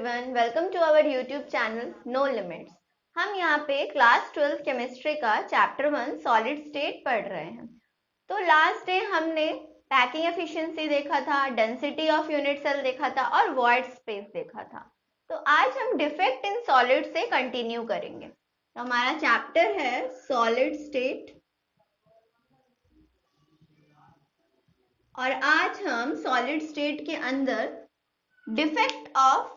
Everyone, welcome to our YouTube channel no limits. हम यहाँ पे क्लास 12 केमिस्ट्री का चैप्टर 1 सॉलिड स्टेट पढ़ रहे हैं। तो लास्ट डे हमने पैकिंग एफिशिएंसी देखा था, डेंसिटी ऑफ यूनिट सेल देखा था और वॉइड स्पेस देखा था। तो आज हम डिफेक्ट इन सॉलिड से कंटिन्यू करेंगे। तो हमारा चैप्टर है सॉलिड स्टेट और आज हम सॉलिड स्टेट के अंदर डिफेक्ट ऑफ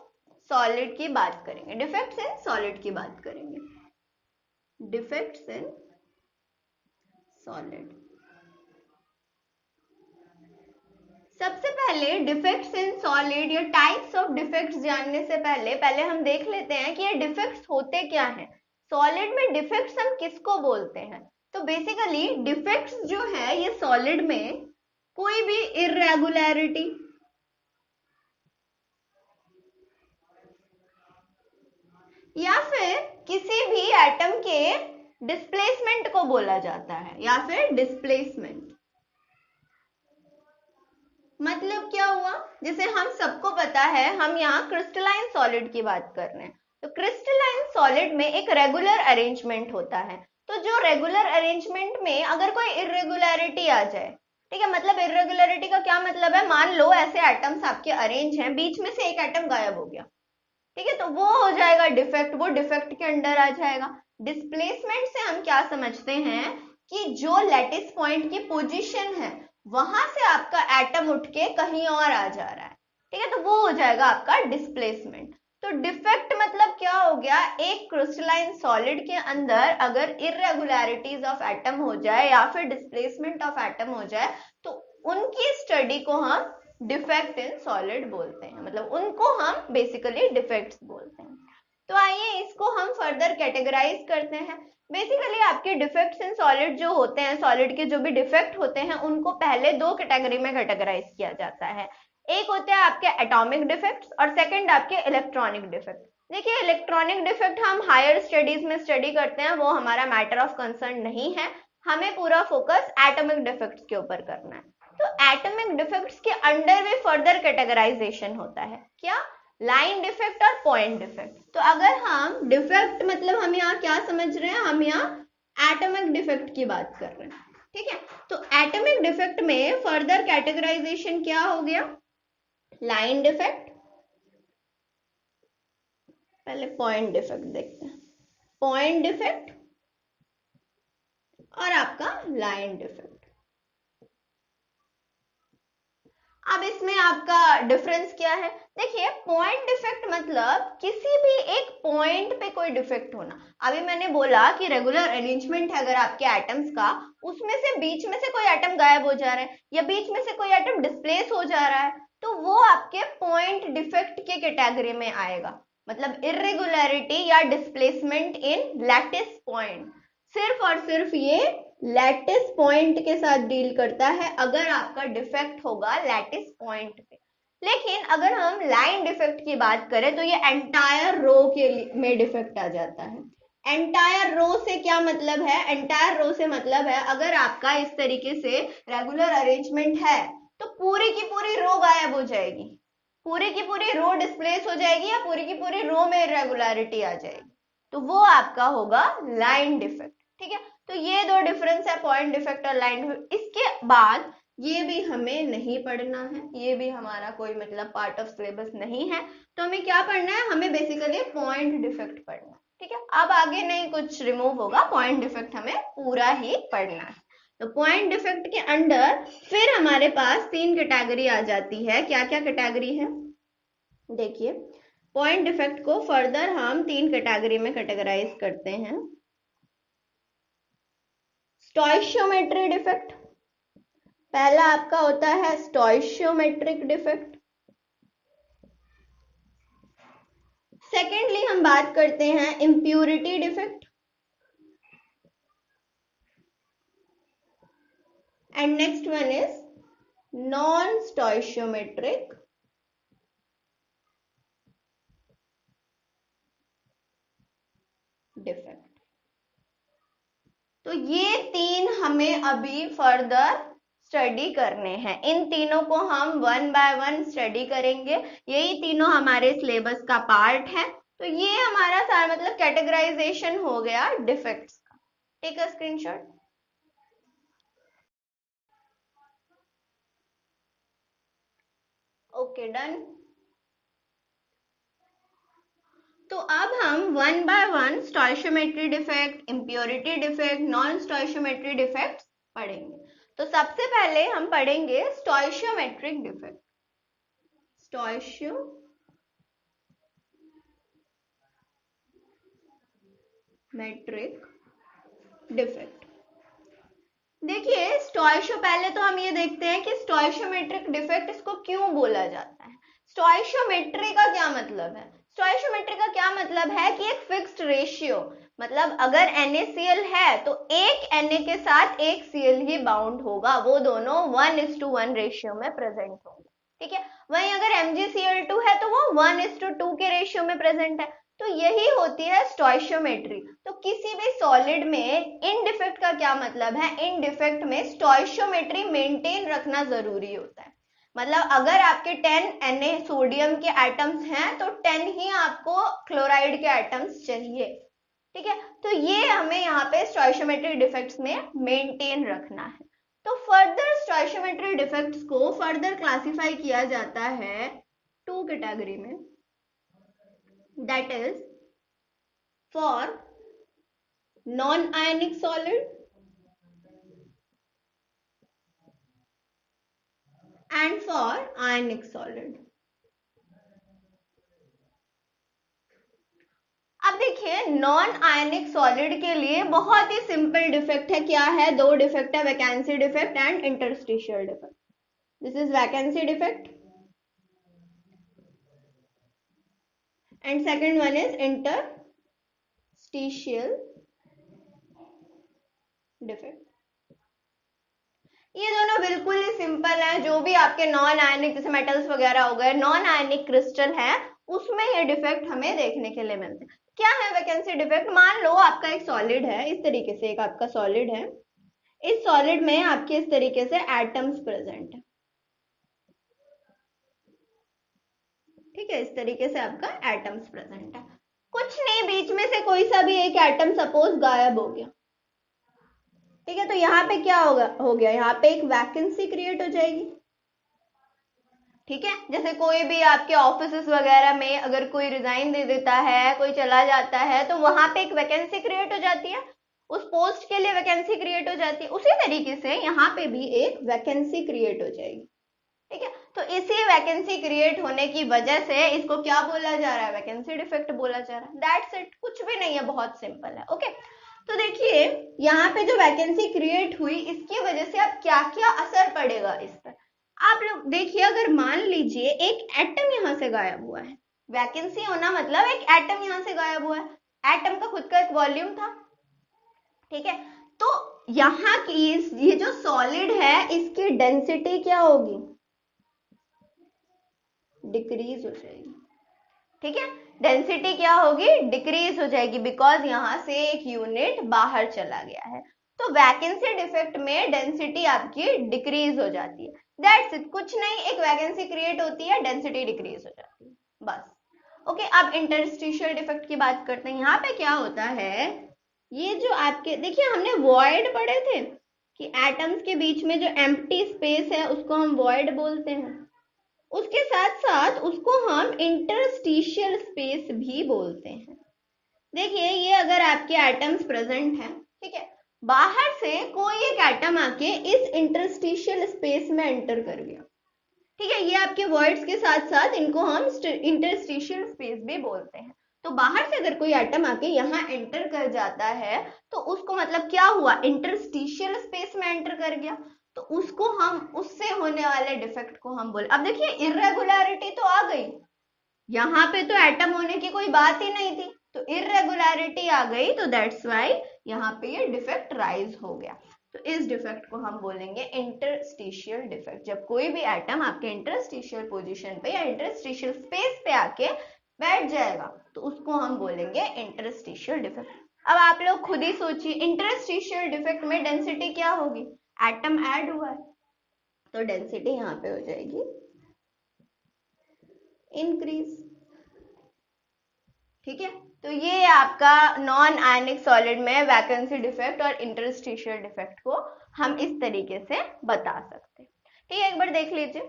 सॉलिड की बात करेंगे, डिफेक्ट्स इन सॉलिड की बात करेंगे, डिफेक्ट्स इन सॉलिड। सबसे पहले डिफेक्ट्स इन सॉलिड या टाइप्स ऑफ डिफेक्ट्स जानने से पहले हम देख लेते हैं कि ये डिफेक्ट्स होते क्या हैं। सॉलिड में डिफेक्ट्स हम किसको बोलते हैं? तो बेसिकली डिफेक्ट्स जो है ये सॉलिड में कोई भी इरेगुलरिटी या फिर किसी भी एटम के डिस्प्लेसमेंट को बोला जाता है, या फिर डिस्प्लेसमेंट मतलब क्या हुआ? जैसे हम सबको पता है, हम यहाँ क्रिस्टलाइन सॉलिड की बात कर रहे हैं। तो क्रिस्टलाइन सॉलिड में एक रेगुलर अरेंजमेंट होता है। तो जो रेगुलर अरेंजमेंट में अगर कोई इरेगुलरिटी आ जाए, ठीक है, मतलब इरेगुलरिटी का क्या मतलब है? मान लो ऐसे एटम्स आपके अरेंज हैं, बीच में से एक एटम गायब हो गया, ठीक है, तो वो हो जाएगा डिफेक्ट, वो डिफेक्ट के अंडर आ जाएगा। डिस्प्लेसमेंट से हम क्या समझते हैं कि जो लैटिस पॉइंट की पोजीशन है वहां से आपका एटम उठ के कहीं और आ जा रहा है, ठीक है, तो वो हो जाएगा आपका डिस्प्लेसमेंट। तो डिफेक्ट मतलब क्या हो गया? एक क्रिस्टलाइन सॉलिड के अंदर अगर इरेगुलरिटीज ऑफ एटम हो जाए या फिर डिस्प्लेसमेंट ऑफ एटम हो जाए तो उनकी स्टडी को हम डिफेक्ट इन सॉलिड बोलते हैं, मतलब उनको हम बेसिकली डिफेक्ट्स बोलते हैं। तो आइए इसको हम फर्दर कैटेगराइज करते हैं। बेसिकली आपके डिफेक्ट्स इन सॉलिड जो होते हैं, सॉलिड के जो भी डिफेक्ट होते हैं उनको पहले दो कैटेगरी में कैटेगराइज किया जाता है। एक होते हैं आपके एटॉमिक डिफेक्ट्स और सेकंड आपके इलेक्ट्रॉनिक डिफेक्ट। देखिए, इलेक्ट्रॉनिक डिफेक्ट हम हायर स्टडीज में स्टडी करते हैं, वो हमारा मैटर ऑफ कंसर्न नहीं है। हमें पूरा फोकस एटॉमिक डिफेक्ट्स के ऊपर करना है। तो एटॉमिक डिफेक्ट्स के अंडर भी फर्दर कैटेगराइजेशन होता है, क्या? लाइन डिफेक्ट और पॉइंट डिफेक्ट। तो अगर हम डिफेक्ट मतलब हम यहाँ क्या समझ रहे हैं, हम यहाँ एटॉमिक डिफेक्ट की बात कर रहे हैं, ठीक है। तो एटॉमिक डिफेक्ट में फर्दर कैटेगराइजेशन क्या हो गया? लाइन डिफेक्ट, पहले पॉइंट डिफेक्ट देखते हैं, पॉइंट डिफेक्ट और आपका लाइन डिफेक्ट। अब इसमें आपका डिफरेंस क्या है? देखिए, पॉइंट डिफेक्ट मतलब किसी भी एक पॉइंट पे कोई डिफेक्ट होना। अभी मैंने बोला कि रेगुलर अरेंजमेंट है अगर आपके एटम्स का, उसमें से बीच में से कोई एटम गायब हो जा रहा है या बीच में से कोई एटम डिस्प्लेस हो जा रहा है, तो वो आपके पॉइंट डिफेक्ट के कैटेगरी में आएगा। मतलब इरेगुलरिटी या डिस्प्लेसमेंट इन लैटिस पॉइंट, सिर्फ और सिर्फ ये लैटिस पॉइंट के साथ डील करता है अगर आपका डिफेक्ट होगा लैटिस पॉइंट पे। लेकिन अगर हम लाइन डिफेक्ट की बात करें तो ये एंटायर रो के में डिफेक्ट आ जाता है। एंटायर रो से क्या मतलब है? एंटायर रो से मतलब है अगर आपका इस तरीके से रेगुलर अरेंजमेंट है तो पूरी की पूरी रो गायब हो जाएगी, पूरी की पूरी रो डिस्प्लेस हो जाएगी या पूरी की पूरी रो में इरेगुलरिटी आ जाएगी, तो वो आपका होगा लाइन डिफेक्ट, ठीक है। तो ये दो डिफरेंस है, पॉइंट डिफेक्ट और लाइन डिफेक्ट। इसके बाद ये भी हमें नहीं पढ़ना है, ये भी हमारा कोई मतलब पार्ट ऑफ सिलेबस नहीं है। तो हमें क्या पढ़ना है? हमें बेसिकली पॉइंट डिफेक्ट पढ़ना है, ठीक है। अब आगे नहीं कुछ रिमूव होगा, पॉइंट डिफेक्ट हमें पूरा ही पढ़ना है। तो पॉइंट डिफेक्ट के अंडर फिर हमारे पास तीन कैटेगरी आ जाती है। क्या क्या कैटेगरी है? देखिए, पॉइंट डिफेक्ट को फर्दर हम तीन कैटेगरी में कैटेगराइज करते हैं। स्टोइशियोमेट्री डिफेक्ट, पहला आपका होता है स्टोइशियोमेट्रिक डिफेक्ट। सेकेंडली हम बात करते हैं impurity defect and next one is non स्टोइशियोमेट्रिक defect. तो ये तीन हमें अभी फर्दर स्टडी करने हैं। इन तीनों को हम 1 बाय 1 स्टडी करेंगे। यही तीनों हमारे सिलेबस का पार्ट है। तो ये हमारा सारा मतलब कैटेगराइजेशन हो गया डिफेक्ट्स का। Take a screenshot. Okay done. तो अब हम 1 by 1 stoichiometry defect, impurity defect, non stoichiometry defects पढ़ेंगे। तो सबसे पहले हम पढ़ेंगे स्टोइशियोमेट्रिक डिफेक्ट। स्टोइशियोमेट्रिक डिफेक्ट। देखिए पहले तो हम ये देखते हैं कि स्टोइशियोमेट्रिक डिफेक्ट इसको क्यों बोला जाता है। स्टोइशियोमेट्री का क्या मतलब है? स्टोइशियोमेट्री का क्या मतलब है कि एक फिक्स्ड रेशियो, मतलब अगर NaCl है तो एक Na के साथ एक Cl ही बाउंड होगा, वो दोनों 1:1 रेशियो में प्रेजेंट होंगे। ठीक है, वहीं अगर MgCl2 है तो वो 1:2 के रेशियो में प्रेजेंट है। तो यही होती है स्टोइशियोमेट्री। तो किसी भी सॉलिड में इन डिफेक्ट का क्या मतलब है? इन डिफेक्ट में स्टोइशियोमेट्री मेंटेन रखना जरूरी होता है। मतलब अगर आपके 10 Na सोडियम के एटम्स हैं तो 10 ही आपको क्लोराइड के एटम्स चाहिए। ठीक है, तो ये हमें यहाँ पे स्टोइशियोमेट्रिक डिफेक्ट्स में मेंटेन रखना है। तो फर्दर स्टोइशियोमेट्रिक डिफेक्ट्स को फर्दर क्लासिफाई किया जाता है 2 कैटेगरी में, that is for non-ionic solid and for ionic solid। अब देखिए नॉन आयनिक सॉलिड के लिए बहुत ही सिंपल डिफेक्ट है। क्या है? 2 डिफेक्ट है, vacancy defect and interstitial defect. This is vacancy defect and second one is interstitial defect. ये दोनों बिल्कुल ही सिंपल है। जो भी आपके नॉन आयनिक जैसे मेटल्स वगैरह हो गए, नॉन आयनिक क्रिस्टल है, उसमें ये डिफेक्ट हमें देखने के लिए मिलते हैं। क्या है वैकेंसी डिफेक्ट? मान लो आपका एक सॉलिड है, इस तरीके से एक आपका सॉलिड है, इस सॉलिड में आपके इस तरीके से एटम्स प्रेजेंट है। ठीक है, इस तरीके से आपका एटम्स प्रेजेंट है। कुछ नहीं, बीच में से कोई सा भी एक एटम सपोज गायब हो गया। ठीक है, तो यहाँ पे क्या हो गया? यहाँ पे एक वैकेंसी क्रिएट हो जाएगी। ठीक है, जैसे कोई भी आपके ऑफिस वगैरह में अगर कोई रिजाइन दे देता है, कोई चला जाता है, तो वहां पे एक वैकेंसी क्रिएट हो जाती है, उस पोस्ट के लिए वैकेंसी क्रिएट हो जाती है। उसी तरीके से यहाँ पे भी एक वैकेंसी क्रिएट हो जाएगी। ठीक है, तो इसी वैकेंसी क्रिएट होने की वजह से इसको क्या बोला जा रहा है? वैकेंसी डिफेक्ट बोला जा रहा है। दैट्स इट, कुछ भी नहीं है, बहुत सिंपल है। ओके, तो देखिए यहाँ पे जो वैकेंसी क्रिएट हुई, इसकी वजह से अब क्या क्या असर पड़ेगा इस पर। आप लोग देखिए, अगर मान लीजिए एक एटम यहाँ से गायब हुआ है, वैकेंसी होना मतलब एक एटम यहाँ से गायब हुआ है, एटम का खुद का एक वॉल्यूम था। ठीक है, तो यहाँ की ये जो सॉलिड है इसकी डेंसिटी क्या होगी? डिक्रीज हो जाएगी। ठीक है, डेंसिटी क्या होगी? डिक्रीज हो जाएगी, बिकॉज यहां से एक यूनिट बाहर चला गया है। तो वैकेंसी डिफेक्ट में डेंसिटी आपकी डिक्रीज हो जाती है। दैट्स इट, कुछ नहीं, एक वैकेंसी क्रिएट होती है, डेंसिटी डिक्रीज हो जाती है, बस। ओके, अब इंटरस्टिशियल डिफेक्ट की बात करते हैं। यहाँ पे क्या होता है, ये जो आपके देखिए हमने वॉइड पढ़े थे कि एटम्स के बीच में जो एम्प्टी स्पेस है उसको हम वॉइड बोलते हैं। उसके साथ साथ उसको हम इंटरस्टिशियल स्पेस भी बोलते हैं। देखिए ये अगर आपके एटम्स प्रेजेंट हैं, ठीक है, बाहर से कोई एक एटम आके इस इंटरस्टिशियल स्पेस में एंटर कर गया। ठीक है, ये आपके वर्ड्स के साथ साथ इनको हम इंटरस्टिशियल स्पेस भी बोलते हैं। तो बाहर से अगर कोई एटम आके यहाँ एंटर कर जाता है तो उसको मतलब क्या हुआ? इंटरस्टिशियल स्पेस में एंटर कर गया। तो उसको हम, उससे होने वाले डिफेक्ट को हम बोले। अब देखिए इरेगुलरिटी तो आ गई, यहाँ पे तो एटम होने की कोई बात ही नहीं थी, तो इरेगुलरिटी आ गई, तो दैट्स वाई यहाँ पे ये डिफेक्ट राइज हो गया। तो इस डिफेक्ट को हम बोलेंगे इंटरस्टिशियल डिफेक्ट। जब कोई भी एटम आपके इंटरस्टिशियल पोजीशन पे या इंटरस्टिशियल स्पेस पे आके बैठ जाएगा तो उसको हम बोलेंगे इंटरस्टिशियल डिफेक्ट। अब आप लोग खुद ही सोचिए, इंटरस्टिशियल डिफेक्ट में डेंसिटी क्या होगी? एटम ऐड हुआ है, तो डेंसिटी यहाँ पे हो जाएगी इंक्रीज। ठीक है, तो ये आपका नॉन आयनिक सॉलिड में वैकेंसी डिफेक्ट और इंटरस्टिशियल डिफेक्ट को हम इस तरीके से बता सकते हैं। ठीक है, एक बार देख लीजिए।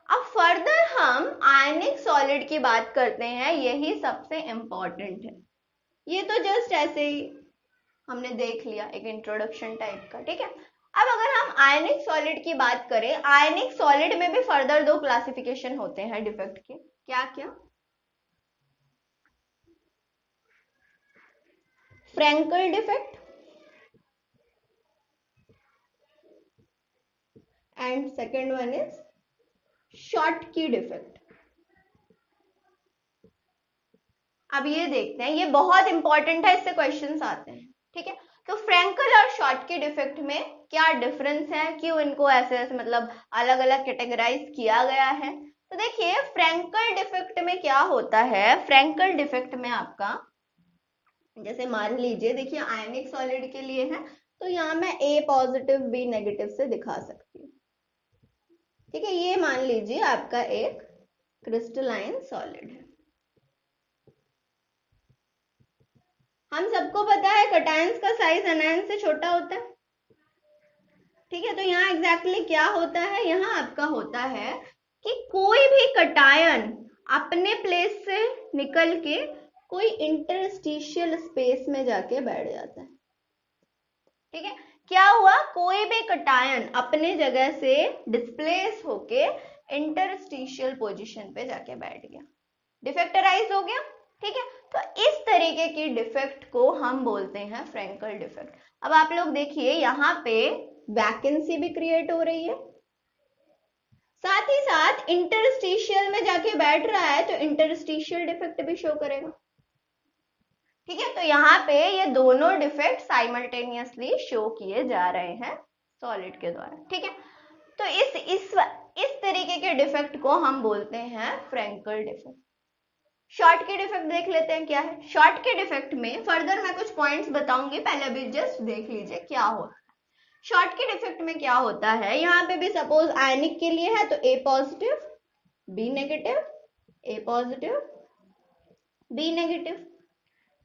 अब फर्दर हम आयनिक सॉलिड की बात करते हैं, यही सबसे इंपॉर्टेंट है। ये तो जस्ट ऐसे ही हमने देख लिया, एक इंट्रोडक्शन टाइप का। ठीक है, अब अगर हम आयनिक सॉलिड की बात करें, आयनिक सॉलिड में भी फर्दर दो क्लासिफिकेशन होते हैं डिफेक्ट के। क्या क्या? Frenkel defect and second one is Schottky defect. अब ये देखते हैं, ये बहुत इंपॉर्टेंट है, इससे क्वेश्चंस आते हैं। ठीक है, तो फ्रैंकल और शॉर्टकी डिफेक्ट में क्या डिफरेंस है, क्यों इनको ऐसे ऐसे मतलब अलग अलग कैटेगराइज किया गया है? तो देखिए, फ्रैंकल डिफेक्ट में क्या होता है, फ्रैंकल डिफेक्ट में आपका जैसे मान लीजिए, देखिए आयनिक सॉलिड के लिए है तो यहाँ मैं A पॉजिटिव B नेगेटिव से दिखा सकती हूँ। ठीक है, ये मान लीजिए आपका एक क्रिस्टलाइन सॉलिड है। हम सबको पता है कटायंस का साइज अनायंस से छोटा होता है। ठीक है, तो यहाँ एग्जैक्टली क्या होता है, यहाँ आपका होता है कि कोई भी कटायन अपने प्लेस से निकल के कोई इंटरस्टिशियल स्पेस में जाके बैठ जाता है। ठीक है, क्या हुआ, कोई भी कटायन अपने जगह से डिस्प्लेस होके इंटरस्टिशियल पोजीशन पे जाके बैठ गया, डिफेक्टराइज हो गया। ठीक है, तो इस तरीके की डिफेक्ट को हम बोलते हैं फ्रैंकल डिफेक्ट। अब आप लोग देखिए, यहाँ पे वैकेंसी भी क्रिएट हो रही है, साथ ही साथ इंटरस्टिशियल में जाके बैठ रहा है, तो इंटरस्टिशियल डिफेक्ट भी शो करेगा। ठीक है, तो यहाँ पे ये दोनों डिफेक्ट साइमल्टेनियसली शो किए जा रहे हैं सॉलिड के द्वारा। ठीक है, तो इस तरीके के डिफेक्ट को हम बोलते हैं फ्रैंकल डिफेक्ट। शॉर्ट के डिफेक्ट देख लेते हैं क्या है। शॉर्ट के डिफेक्ट में फर्दर मैं कुछ पॉइंट्स बताऊंगी, पहले अभी जस्ट देख लीजिए क्या होता है। शॉर्ट के डिफेक्ट में क्या होता है, यहाँ पे भी सपोज आयनिक के लिए है तो A positive B negative, A positive B negative.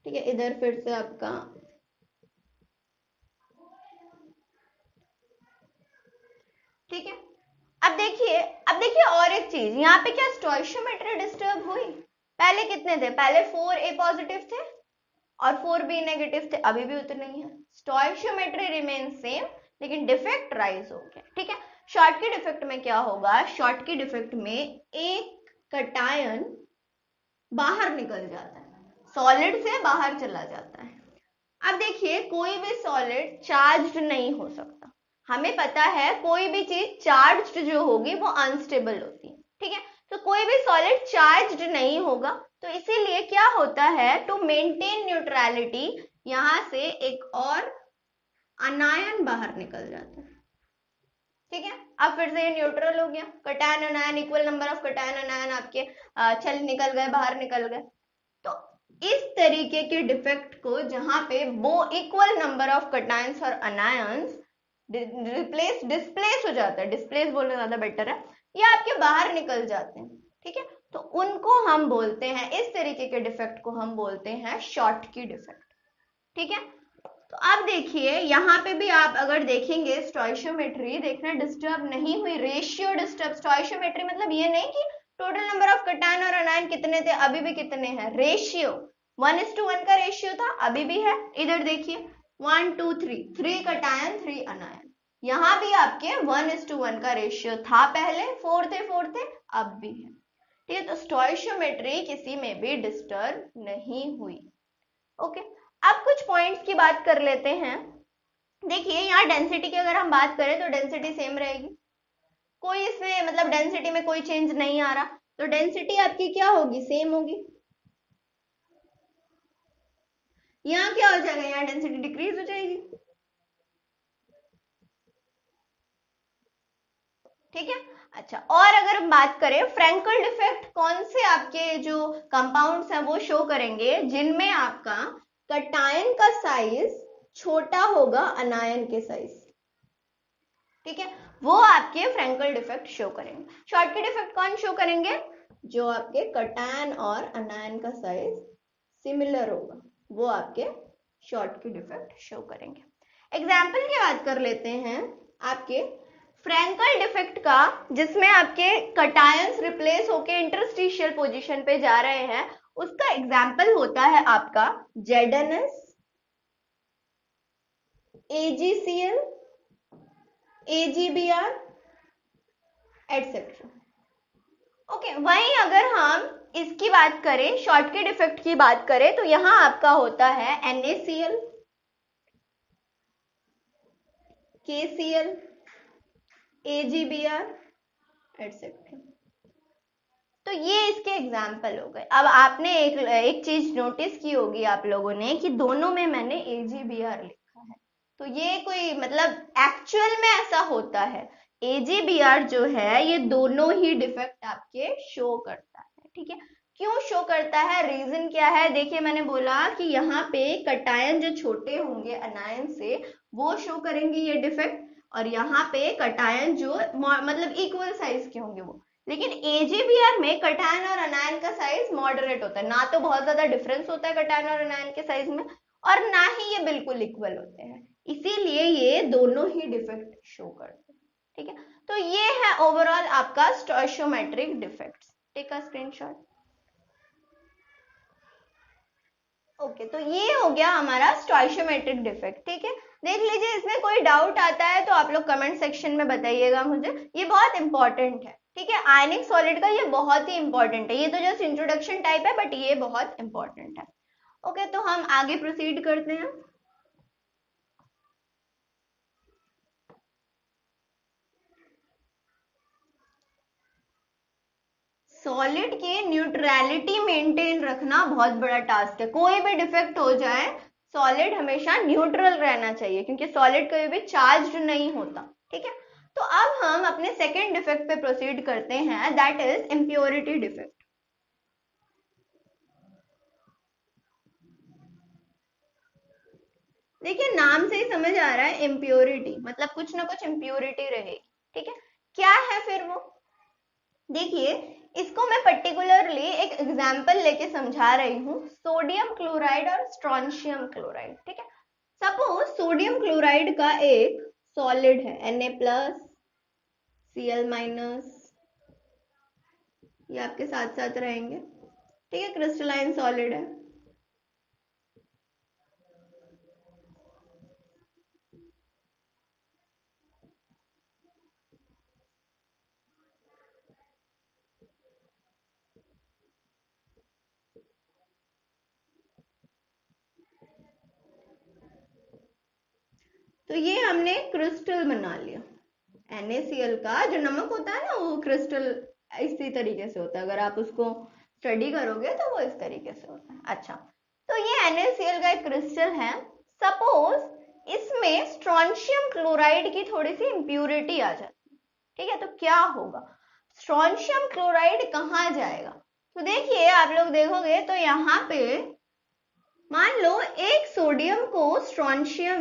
ठीक है, इधर फिर से आपका ठीक है। अब देखिए और एक चीज, यहाँ पे क्या स्टोइशियोमेट्री डिस्टर्ब हुई? पहले कितने थे, पहले 4A पॉजिटिव थे और 4B नेगेटिव थे, अभी भी उतने ही है। स्टोइशियोमेट्री रिमेन सेम, लेकिन डिफेक्ट राइज हो गया। ठीक है, शॉर्ट के डिफेक्ट में क्या होगा, शॉर्ट के डिफेक्ट में एक कटायन बाहर निकल जाता है, सॉलिड से बाहर चला जाता है। अब देखिए, कोई भी सॉलिड चार्ज्ड नहीं हो सकता। हमें पता है कोई भी चीज चार्ज्ड जो होगी वो अनस्टेबल होती है। ठीक है, तो कोई भी सॉलिड चार्ज्ड नहीं होगा, तो इसीलिए क्या होता है, टू मेंटेन न्यूट्रलिटी यहां से एक और अनायन बाहर निकल जाता है। ठीक है, अब फिर से ये न्यूट्रल हो गया, cation अनायन, equal number of cation अनायन आपके चल निकल गए, बाहर निकल गए। तो इस तरीके के डिफेक्ट को, जहां पे वो इक्वल नंबर ऑफ कटायंस और अनायंस डिस्प्लेस हो जाता है, डिस्प्लेस बोलना ज्यादा बेटर है, ये आपके बाहर निकल जाते हैं। ठीक है, तो उनको हम बोलते हैं, इस तरीके के डिफेक्ट को हम बोलते हैं शॉर्टकी डिफेक्ट। ठीक है, तो अब देखिए यहाँ पे भी आप अगर देखेंगे स्टोइशियोमेट्री देखना डिस्टर्ब नहीं हुई, रेशियो डिस्टर्ब। स्टोइशियोमेट्री मतलब ये नहीं कि टोटल नंबर ऑफ कटायन और अनायन कितने थे, अभी भी कितने हैं, रेशियो 1:1 का रेशियो था, अभी भी है। इधर देखिए 1 2 3, 3 कटायन 3 अनायन, यहाँ भी आपके 1:1 का रेशियो था पहले, 4 थे अब भी है। ठीक है, तो स्टोइशियोमेट्री किसी में भी डिस्टर्ब नहीं हुई। ओके, अब कुछ पॉइंट्स की बात कर लेते हैं। देखिए, यहाँ डेंसिटी की अगर हम बात करें तो डेंसिटी सेम रहेगी, कोई इसमें मतलब डेंसिटी में कोई चेंज नहीं आ रहा, तो डेंसिटी आपकी क्या होगी, सेम होगी। यहाँ क्या हो जाएगा, यहाँ डेंसिटी डिक्रीज हो जाएगी। ठीक है, अच्छा, और अगर हम बात करें फ्रैंकल डिफेक्ट, कौन से आपके जो कंपाउंड्स हैं वो शो करेंगे, जिनमें आपका कटायन का साइज छोटा होगा अनायन के साइज। ठीक है, वो आपके फ्रेंकल डिफेक्ट शो करेंगे। शॉर्टकी डिफेक्ट कौन शो करेंगे? जो आपके कटायन और अनायन का साइज सिमिलर होगा, वो आपके शॉर्टकी डिफेक्ट शो करेंगे। एग्जाम्पल की बात कर लेते हैं आपके फ्रेंकल डिफेक्ट का, जिसमें आपके कटायंस रिप्लेस होके इंटरस्टिशियल पोजीशन पे जा रहे हैं, उसका एग्जाम्पल होता है आपका ZnS, AgCl, AgBr etcetera. Okay, वहीं अगर हम इसकी बात करें, शॉर्टकी डिफेक्ट की बात करें, तो यहां आपका होता है NaCl, KCl, AgBr एटसेट्रा। तो ये इसके एग्जाम्पल हो गए। अब आपने एक चीज नोटिस की होगी आप लोगों ने कि दोनों में मैंने AgBr लिखा है, तो ये कोई मतलब एक्चुअल में ऐसा होता है। AgBr जो है ये दोनों ही डिफेक्ट आपके शो करता है। ठीक है, क्यों शो करता है, रीजन क्या है? देखिए, मैंने बोला कि यहाँ पे कटायन जो छोटे होंगे अनायन से, वो शो करेंगे ये डिफेक्ट, और यहाँ पे कटायन जो मतलब इक्वल साइज के होंगे वो। लेकिन AgBr में कटायन और अनायन का साइज मॉडरेट होता है, ना तो बहुत ज्यादा डिफरेंस होता है कटायन और अनायन के साइज में, और ना ही ये बिल्कुल इक्वल होते हैं, इसीलिए ये दोनों ही डिफेक्ट शो करते हैं। ठीक है, तो ये है ओवरऑल आपका stoichiometric defects. Take a screenshot. Okay, तो ये हो गया हमारा स्टोइशियोमेट्रिक डिफेक्ट। ठीक है, देख लीजिए, इसमें कोई डाउट आता है तो आप लोग कमेंट सेक्शन में बताइएगा मुझे, ये बहुत इंपॉर्टेंट है। ठीक है, आयनिक सॉलिड का ये बहुत ही इंपॉर्टेंट है, ये तो जस्ट इंट्रोडक्शन टाइप है, बट ये बहुत इंपॉर्टेंट है। ओके, तो हम आगे प्रोसीड करते हैं। सॉलिड की न्यूट्रलिटी मेंटेन रखना बहुत बड़ा टास्क है। कोई भी डिफेक्ट हो जाए, सॉलिड हमेशा न्यूट्रल रहना चाहिए, क्योंकि सॉलिड कभी भी चार्ज नहीं होता। ठीक है, तो अब हम अपने सेकेंड डिफेक्ट पे प्रोसीड करते हैं, दैट इज इम्प्योरिटी डिफेक्ट। देखिए, नाम से ही समझ आ रहा है इम्प्योरिटी, मतलब कुछ ना कुछ इम्प्योरिटी रहेगी। ठीक है, क्या है फिर वो? देखिए, इसको मैं पर्टिकुलरली एक एग्जाम्पल लेके समझा रही हूँ, सोडियम क्लोराइड और स्ट्रॉन्शियम क्लोराइड। ठीक है, सपोज सोडियम क्लोराइड का एक सॉलिड है Na+, Cl-, ये आपके साथ साथ रहेंगे। ठीक है, क्रिस्टलाइन सॉलिड है। तो ये हमने क्रिस्टल बना लिया। NaCl का जो नमक होता है ना, वो क्रिस्टल इसी तरीके से होता है, अगर आप उसको स्टडी करोगे तो वो इस तरीके से होता है। अच्छा, तो ये NaCl का एक क्रिस्टल है। सपोज इसमें स्ट्रॉन्शियम क्लोराइड की थोड़ी सी इंप्यूरिटी आ जाती है। ठीक है, तो क्या होगा? स्ट्रॉन्शियम क्लोराइड कहाँ जाएगा? तो देखिए, आप लोग देखोगे तो यहाँ पे मान लो एक सोडियम को स्ट्रॉन्शियम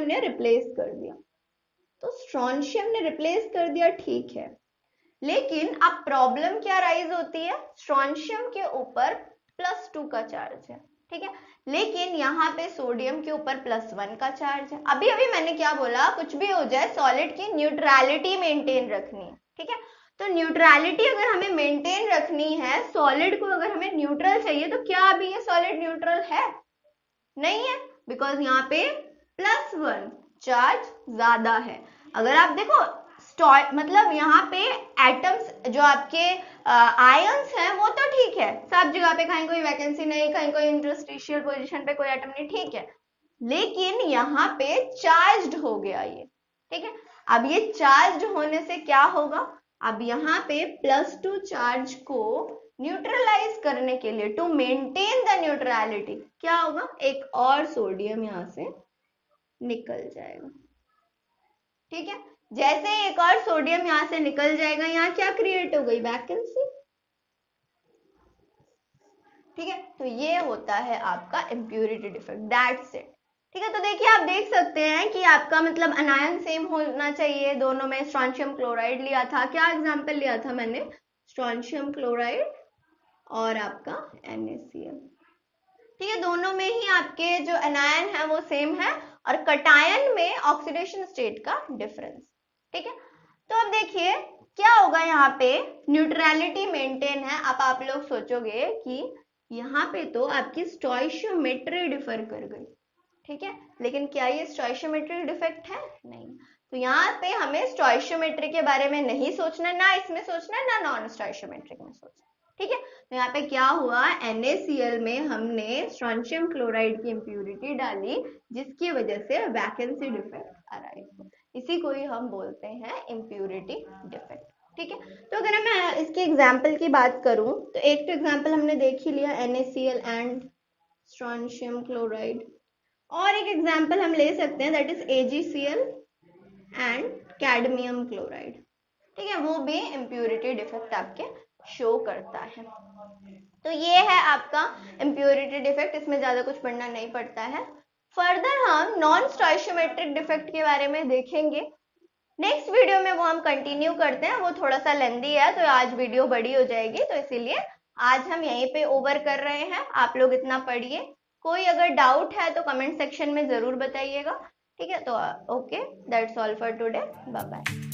ने रिप्लेस कर दिया। तो स्ट्रॉन्शियम ने रिप्लेस कर दिया, ठीक है, लेकिन अब प्रॉब्लम क्या राइज होती है? स्ट्रॉन्शियम के ऊपर +2 का चार्ज है। ठीक है, लेकिन यहाँ पे सोडियम के ऊपर +1 का चार्ज है। अभी अभी मैंने क्या बोला, कुछ भी हो जाए सॉलिड की न्यूट्रलिटी मेंटेन रखनी है। ठीक है, तो न्यूट्रलिटी अगर हमें मेंटेन रखनी है, सॉलिड को अगर हमें न्यूट्रल चाहिए, तो क्या अभी ये सॉलिड न्यूट्रल है? नहीं है, बिकॉज यहाँ पे +1 चार्ज ज्यादा है। अगर आप देखो, मतलब यहाँ पे एटम्स जो आपके आयंस हैं वो तो ठीक है, सब जगह पे, कहीं कोई वैकेंसी नहीं, कहीं कोई इंटरस्टिशियल पोजीशन पे कोई एटम नहीं, ठीक है, लेकिन यहाँ पे चार्ज्ड हो गया ये। ठीक है, अब ये चार्ज्ड होने से क्या होगा? अब यहाँ पे +2 चार्ज को न्यूट्रलाइज करने के लिए, टू मेंटेन द न्यूट्रलिटी, क्या होगा? एक और सोडियम यहाँ से निकल जाएगा। ठीक है, जैसे एक और सोडियम यहाँ से निकल जाएगा, यहाँ क्या क्रिएट हो गई? वैकेंसी। ठीक है, तो ये होता है आपका इम्प्यूरिटी डिफेक्ट, दैट्स इट। ठीक है, तो देखिए आप देख सकते हैं कि आपका मतलब अनायन सेम होना चाहिए दोनों में। स्ट्रोंशियम क्लोराइड लिया था, क्या एग्जाम्पल लिया था मैंने, स्ट्रोंशियम क्लोराइड और आपका NaCl। ठीक है, दोनों में ही आपके जो अनायन है वो सेम है और कटायन में ऑक्सीडेशन स्टेट का डिफरेंस। ठीक है, तो अब देखिए क्या होगा, यहाँ पे न्यूट्रलिटी मेंटेन है। अब आप लोग सोचोगे कि यहाँ पे तो आपकी स्टोइशियोमेट्री डिफर कर गई, ठीक है, लेकिन क्या ये स्टोइशियोमेट्रिक डिफेक्ट है? नहीं। तो यहाँ पे हमें स्टोइशियोमेट्री के बारे में नहीं सोचना, ना इसमें सोचना, ना नॉन स्टोइशियोमेट्रिक में सोचना। ठीक है, तो यहाँ पे क्या हुआ, NaCl में हमने स्ट्रोंशियम क्लोराइड की इम्प्यूरिटी डाली, जिसकी वजह से वैकेंसी डिफेक्ट अराइज। इसी को ही हम बोलते हैं इम्प्यूरिटी डिफेक्ट। ठीक है, तो अगर मैं इसके एग्जाम्पल की बात करूं तो एक तो एग्जाम्पल हमने देख ही लिया, NaCl एंड स्ट्रोंशियम क्लोराइड। और एक एग्जाम्पल हम ले सकते हैं, that is AgCl and cadmium chloride. ठीक है, वो भी इम्प्यूरिटी डिफेक्ट आपके शो करता है। तो ये है आपका इम्प्यूरिटी डिफेक्ट, इसमें ज्यादा कुछ पढ़ना नहीं पड़ता है। फर्दर हम नॉन स्टोइशियोमेट्रिक डिफेक्ट के बारे में देखेंगे नेक्स्ट वीडियो में, वो हम कंटिन्यू करते हैं। वो थोड़ा सा लेंदी है तो आज वीडियो बड़ी हो जाएगी, तो इसीलिए आज हम यहीं पे ओवर कर रहे हैं। आप लोग इतना पढ़िए, कोई अगर डाउट है तो कमेंट सेक्शन में जरूर बताइएगा। ठीक है, तो okay, that's all for today, bye bye.